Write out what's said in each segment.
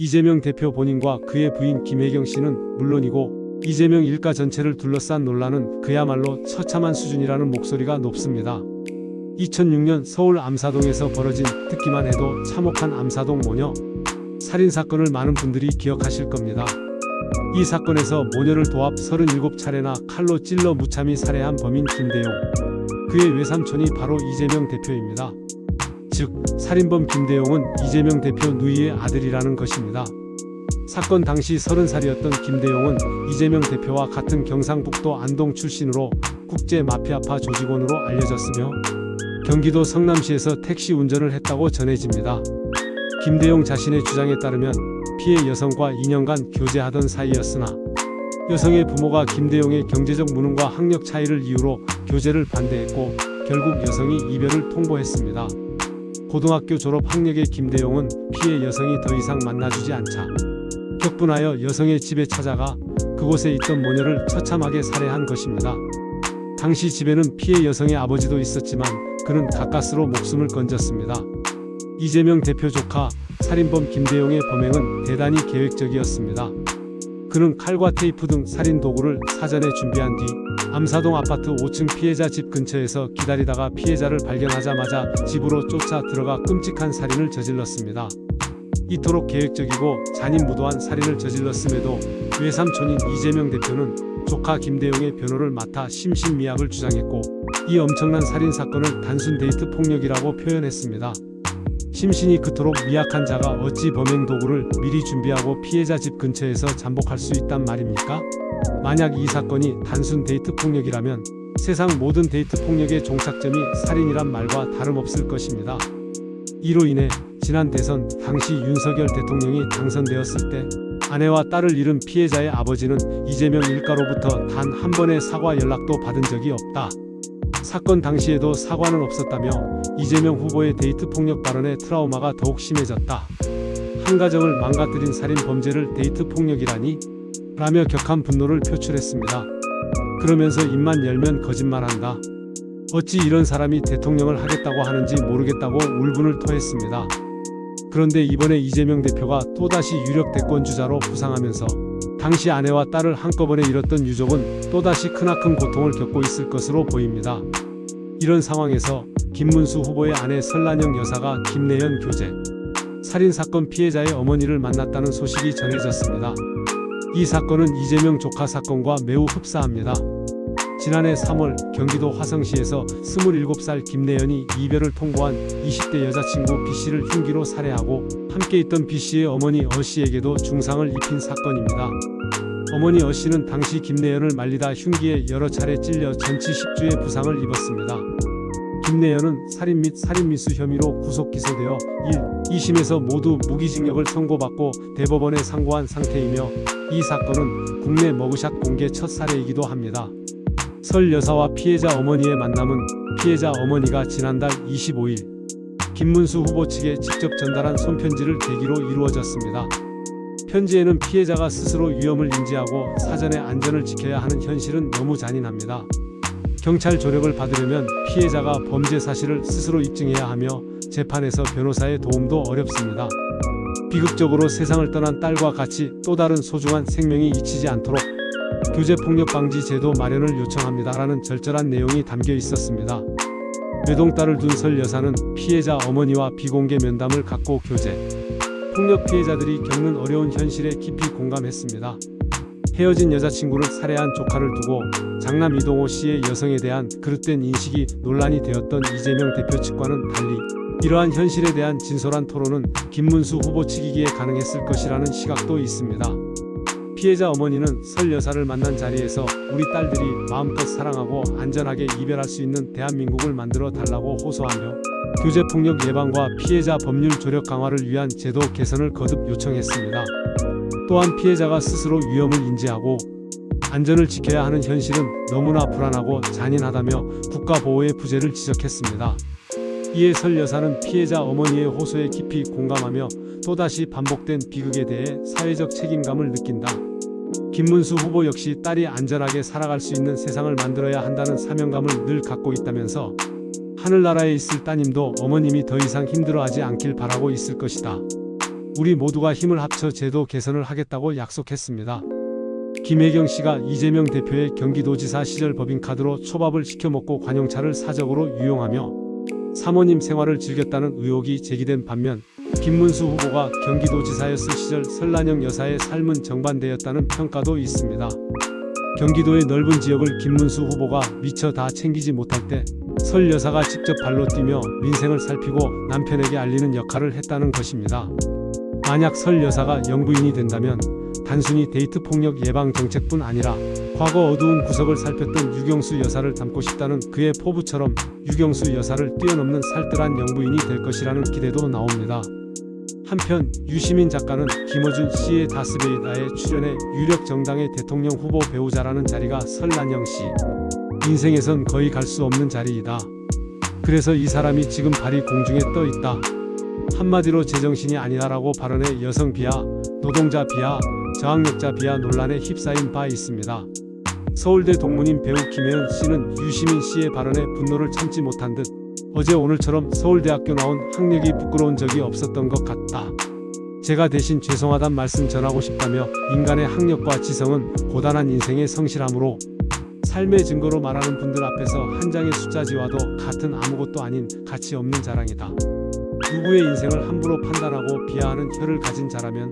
이재명 대표 본인과 그의 부인 김혜경 씨는 물론이고 이재명 일가 전체를 둘러싼 논란은 그야말로 처참한 수준이라는 목소리가 높습니다. 2006년 서울 암사동에서 벌어진, 듣기만 해도 참혹한 암사동 모녀 살인사건을 많은 분들이 기억하실 겁니다. 이 사건에서 모녀를 도합 37차례나 칼로 찔러 무참히 살해한 범인 김대용, 그의 외삼촌이 바로 이재명 대표입니다. 즉, 살인범 김대용은 이재명 대표 누이의 아들이라는 것입니다. 사건 당시 30살이었던 김대용은 이재명 대표와 같은 경상북도 안동 출신으로 국제 마피아파 조직원으로 알려졌으며 경기도 성남시에서 택시 운전을 했다고 전해집니다. 김대용 자신의 주장에 따르면 피해 여성과 2년간 교제하던 사이였으나 여성의 부모가 김대용의 경제적 무능과 학력 차이를 이유로 교제를 반대했고 결국 여성이 이별을 통보했습니다. 고등학교 졸업 학력의 김대용은 피해 여성이 더 이상 만나주지 않자 격분하여 여성의 집에 찾아가 그곳에 있던 모녀를 처참하게 살해한 것입니다. 당시 집에는 피해 여성의 아버지도 있었지만 그는 가까스로 목숨을 건졌습니다. 이재명 대표 조카 살인범 김대용의 범행은 대단히 계획적이었습니다. 그는 칼과 테이프 등 살인 도구를 사전에 준비한 뒤 암사동 아파트 5층 피해자 집 근처에서 기다리다가 피해자를 발견하자마자 집으로 쫓아 들어가 끔찍한 살인을 저질렀습니다. 이토록 계획적이고 잔인무도한 살인을 저질렀음에도 외삼촌인 이재명 대표는 조카 김대용의 변호를 맡아 심신미약을 주장했고 이 엄청난 살인사건을 단순 데이트 폭력이라고 표현했습니다. 심신이 그토록 미약한 자가 어찌 범행 도구를 미리 준비하고 피해자 집 근처에서 잠복할 수 있단 말입니까? 만약 이 사건이 단순 데이트 폭력이라면 세상 모든 데이트 폭력의 종착점이 살인이란 말과 다름없을 것입니다. 이로 인해 지난 대선 당시 윤석열 대통령이 당선되었을 때 아내와 딸을 잃은 피해자의 아버지는 이재명 일가로부터 단 한 번의 사과 연락도 받은 적이 없다. 사건 당시에도 사과는 없었다며 이재명 후보의 데이트 폭력 발언에 트라우마가 더욱 심해졌다. 한 가정을 망가뜨린 살인 범죄를 데이트 폭력이라니? 라며 격한 분노를 표출했습니다. 그러면서 입만 열면 거짓말한다. 어찌 이런 사람이 대통령을 하겠다고 하는지 모르겠다고 울분을 토했습니다. 그런데 이번에 이재명 대표가 또다시 유력 대권주자로 부상하면서 당시 아내와 딸을 한꺼번에 잃었던 유족은 또다시 크나큰 고통을 겪고 있을 것으로 보입니다. 이런 상황에서 김문수 후보의 아내 설란영 여사가 김내연 교제 살인사건 피해자의 어머니를 만났다는 소식이 전해졌습니다. 이 사건은 이재명 조카 사건과 매우 흡사합니다. 지난해 3월 경기도 화성시에서 27살 김내연이 이별을 통보한 20대 여자친구 B씨를 흉기로 살해하고 함께 있던 B씨의 어머니 어씨에게도 중상을 입힌 사건입니다. 어머니 어씨는 당시 김내연을 말리다 흉기에 여러 차례 찔려 전치 10주의 부상을 입었습니다. 김내연은 살인 및 살인미수 혐의로 구속 기소되어 1, 2심에서 모두 무기징역을 선고받고 대법원에 상고한 상태이며 이 사건은 국내 머그샷 공개 첫 사례이기도 합니다. 설 여사와 피해자 어머니의 만남은 피해자 어머니가 지난달 25일 김문수 후보 측에 직접 전달한 손편지를 계기로 이루어졌습니다. 편지에는 피해자가 스스로 위험을 인지하고 사전에 안전을 지켜야 하는 현실은 너무 잔인합니다. 경찰 조력을 받으려면 피해자가 범죄 사실을 스스로 입증해야 하며 재판에서 변호사의 도움도 어렵습니다. 비극적으로 세상을 떠난 딸과 같이 또 다른 소중한 생명이 잊히지 않도록 교제폭력 방지 제도 마련을 요청합니다라는 절절한 내용이 담겨 있었습니다. 외동딸을 둔 설 여사는 피해자 어머니와 비공개 면담을 갖고 교제 폭력 피해자들이 겪는 어려운 현실에 깊이 공감했습니다. 헤어진 여자친구를 살해한 조카를 두고 장남 이동호 씨의 여성에 대한 그릇된 인식이 논란이 되었던 이재명 대표 측과는 달리 이러한 현실에 대한 진솔한 토론은 김문수 후보 측이기에 가능했을 것이라는 시각도 있습니다. 피해자 어머니는 설 여사를 만난 자리에서 우리 딸들이 마음껏 사랑하고 안전하게 이별할 수 있는 대한민국을 만들어 달라고 호소하며 교제폭력 예방과 피해자 법률 조력 강화를 위한 제도 개선을 거듭 요청했습니다. 또한 피해자가 스스로 위험을 인지하고 안전을 지켜야 하는 현실은 너무나 불안하고 잔인하다며 국가보호의 부재를 지적했습니다. 이에 설 여사는 피해자 어머니의 호소에 깊이 공감하며 또다시 반복된 비극에 대해 사회적 책임감을 느낀다. 김문수 후보 역시 딸이 안전하게 살아갈 수 있는 세상을 만들어야 한다는 사명감을 늘 갖고 있다면서 하늘나라에 있을 따님도 어머님이 더 이상 힘들어하지 않길 바라고 있을 것이다. 우리 모두가 힘을 합쳐 제도 개선을 하겠다고 약속했습니다. 김혜경 씨가 이재명 대표의 경기도지사 시절 법인카드로 초밥을 시켜먹고 관용차를 사적으로 유용하며 사모님 생활을 즐겼다는 의혹이 제기된 반면 김문수 후보가 경기도지사였을 시절 설란영 여사의 삶은 정반대였다는 평가도 있습니다. 경기도의 넓은 지역을 김문수 후보가 미처 다 챙기지 못할 때 설 여사가 직접 발로 뛰며 민생을 살피고 남편에게 알리는 역할을 했다는 것입니다. 만약 설 여사가 영부인이 된다면 단순히 데이트 폭력 예방 정책뿐 아니라 과거 어두운 구석을 살폈던 유경수 여사를 닮고 싶다는 그의 포부처럼 유경수 여사를 뛰어넘는 살뜰한 영부인이 될 것이라는 기대도 나옵니다. 한편 유시민 작가는 김어준 씨의 다스베이다에 출연해 유력 정당의 대통령 후보 배우자라는 자리가 설란영 씨 인생에선 거의 갈 수 없는 자리이다. 그래서 이 사람이 지금 발이 공중에 떠 있다. 한마디로 제정신이 아니다라고 발언해 여성 비하, 노동자 비하, 저항력자 비하 논란에 휩싸인 바 있습니다. 서울대 동문인 배우 김혜은 씨는 유시민 씨의 발언에 분노를 참지 못한 듯 어제 오늘처럼 서울대학교 나온 학력이 부끄러운 적이 없었던 것 같다. 제가 대신 죄송하단 말씀 전하고 싶다며 인간의 학력과 지성은 고단한 인생의 성실함으로 삶의 증거로 말하는 분들 앞에서 한 장의 숫자지와도 같은 아무것도 아닌 가치 없는 자랑이다. 누구의 인생을 함부로 판단하고 비하하는 혀를 가진 자라면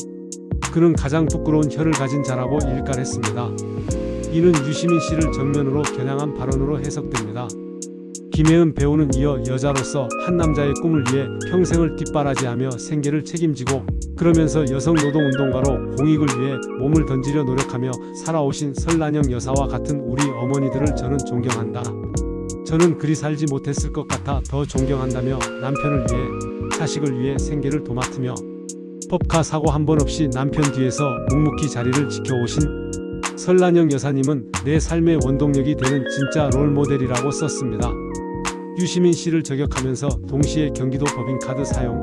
그는 가장 부끄러운 혀를 가진 자라고 일갈했습니다. 이는 유시민 씨를 정면으로 겨냥한 발언으로 해석됩니다. 김혜은 배우는 이어 여자로서 한 남자의 꿈을 위해 평생을 뒷바라지하며 생계를 책임지고 그러면서 여성 노동운동가로 공익을 위해 몸을 던지려 노력하며 살아오신 설란영 여사와 같은 우리 어머니들을 저는 존경한다. 저는 그리 살지 못했을 것 같아 더 존경한다며 남편을 위해 자식을 위해 생계를 도맡으며 법카 사고 한 번 없이 남편 뒤에서 묵묵히 자리를 지켜오신 설란영 여사님은 내 삶의 원동력이 되는 진짜 롤모델이라고 썼습니다. 유시민 씨를 저격하면서 동시에 경기도 법인카드 사용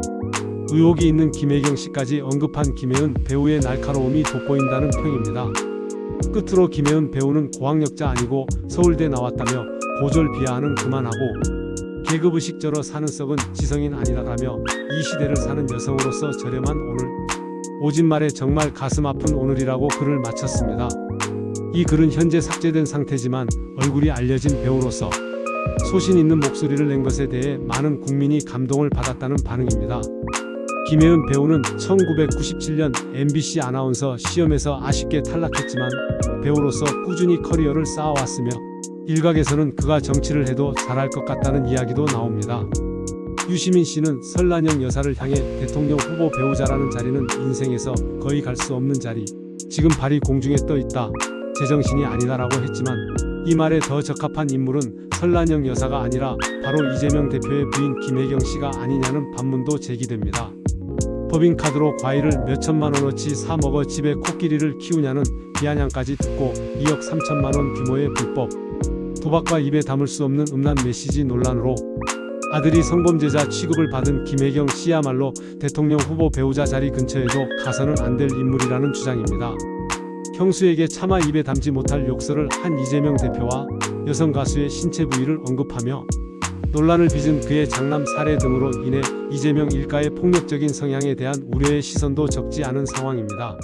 의혹이 있는 김혜경 씨까지 언급한 김혜은 배우의 날카로움이 돋보인다는 평입니다. 끝으로 김혜은 배우는 고학력자 아니고 서울대 나왔다며 고졸 비하하는 그만하고 계급의식저러 사는 썩은 지성인 아니라라며 이 시대를 사는 여성으로서 저렴한 오늘 오진 말에 정말 가슴 아픈 오늘이라고 글을 마쳤습니다. 이 글은 현재 삭제된 상태지만 얼굴이 알려진 배우로서 소신 있는 목소리를 낸 것에 대해 많은 국민이 감동을 받았다는 반응입니다. 김혜은 배우는 1997년 MBC 아나운서 시험에서 아쉽게 탈락했지만 배우로서 꾸준히 커리어를 쌓아왔으며 일각에서는 그가 정치를 해도 잘할 것 같다는 이야기도 나옵니다. 유시민 씨는 설란영 여사를 향해 대통령 후보 배우자라는 자리는 인생에서 거의 갈 수 없는 자리, 지금 발이 공중에 떠 있다, 제정신이 아니다라고 했지만 이 말에 더 적합한 인물은 설란영 여사가 아니라 바로 이재명 대표의 부인 김혜경 씨가 아니냐는 반문도 제기됩니다. 법인카드로 과일을 몇천만 원어치 사 먹어 집에 코끼리를 키우냐는 비아냥까지 듣고 2억 3천만 원 규모의 불법 도박과 입에 담을 수 없는 음란 메시지 논란으로 아들이 성범죄자 취급을 받은 김혜경 씨야말로 대통령 후보 배우자 자리 근처에도 가서는 안 될 인물이라는 주장입니다. 형수에게 차마 입에 담지 못할 욕설을 한 이재명 대표와 여성 가수의 신체 부위를 언급하며 논란을 빚은 그의 장남 살해 등으로 인해 이재명 일가의 폭력적인 성향에 대한 우려의 시선도 적지 않은 상황입니다.